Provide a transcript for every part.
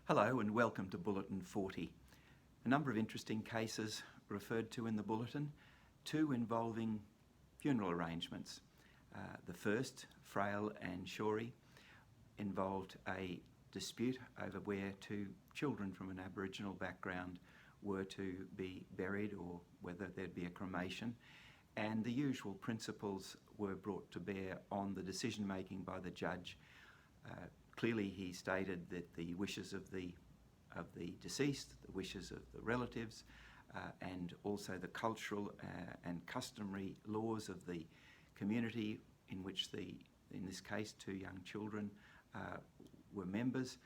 Hello and welcome to Bulletin 40. A number of interesting cases referred to in the Bulletin, two involving funeral arrangements. The first, Frail and Shorey, involved a dispute over where two children from an Aboriginal background were to be buried or whether there'd be a cremation, and the usual principles were brought to bear on the decision making by the judge. Clearly he stated that the wishes of the deceased, the wishes of the relatives, and also the cultural and customary laws of the community in which in this case, two young children were members,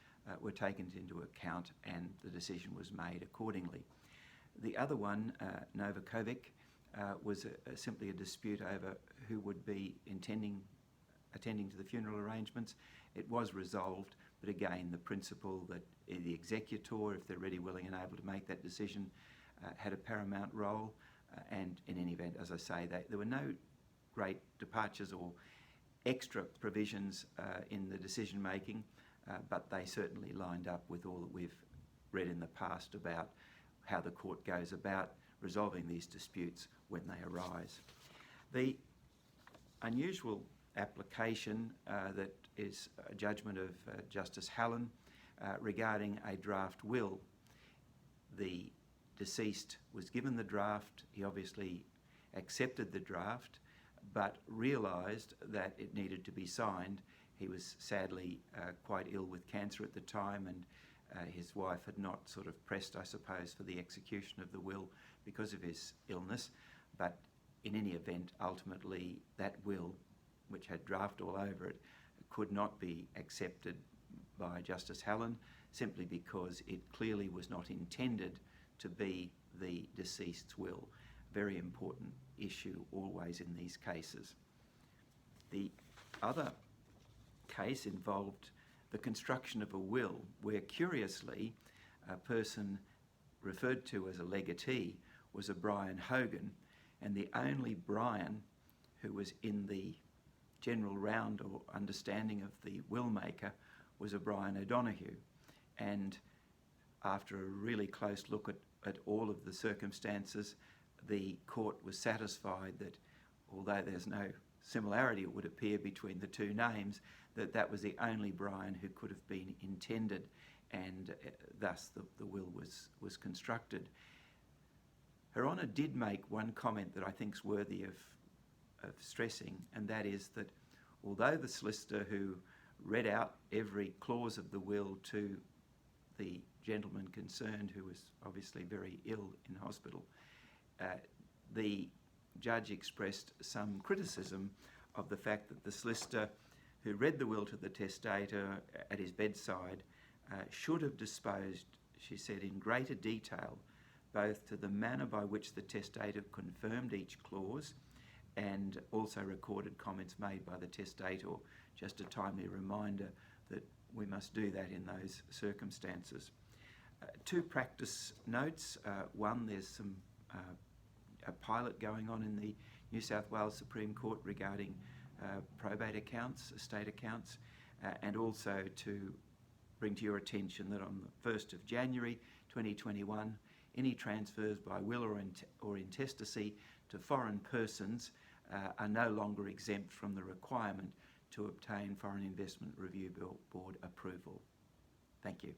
were taken into account, and the decision was made accordingly. The other one, Novakovic, was simply a dispute over who would be attending to the funeral arrangements. It was resolved, but again, the principle that the executor, if they're ready, willing and able to make that decision, had a paramount role, and in any event, as I say, there were no great departures or extra provisions in the decision making, but they certainly lined up with all that we've read in the past about how the court goes about resolving these disputes when they arise. The unusual application that is a judgment of Justice Hallen regarding a draft will. The deceased was given the draft. He obviously accepted the draft, but realised that it needed to be signed. He was sadly quite ill with cancer at the time, and his wife had not sort of pressed, I suppose, for the execution of the will because of his illness. But in any event, ultimately that will, which had draft all over it, could not be accepted by Justice Hallen simply because it clearly was not intended to be the deceased's will. Very important issue always in these cases. The other case involved the construction of a will where, curiously, a person referred to as a legatee was a Brian Hogan, and the only Brian who was in the general round or understanding of the will maker was a Brian O'Donoghue. And after a really close look at all of the circumstances, the court was satisfied that although there's no similarity, it would appear, between the two names, that was the only Brian who could have been intended, and thus the will was constructed. Her Honour did make one comment that I think is worthy of stressing, and that is that although the solicitor who read out every clause of the will to the gentleman concerned, who was obviously very ill in hospital, the judge expressed some criticism of the fact that the solicitor who read the will to the testator at his bedside should have disposed, she said, in greater detail, both to the manner by which the testator confirmed each clause and also recorded comments made by the testator, just a timely reminder that we must do that in those circumstances. Two practice notes. One, there's a pilot going on in the New South Wales Supreme Court regarding probate accounts, estate accounts, and also to bring to your attention that on the 1st of January 2021, any transfers by will or intestacy to foreign persons are no longer exempt from the requirement to obtain Foreign Investment Review Board approval. Thank you.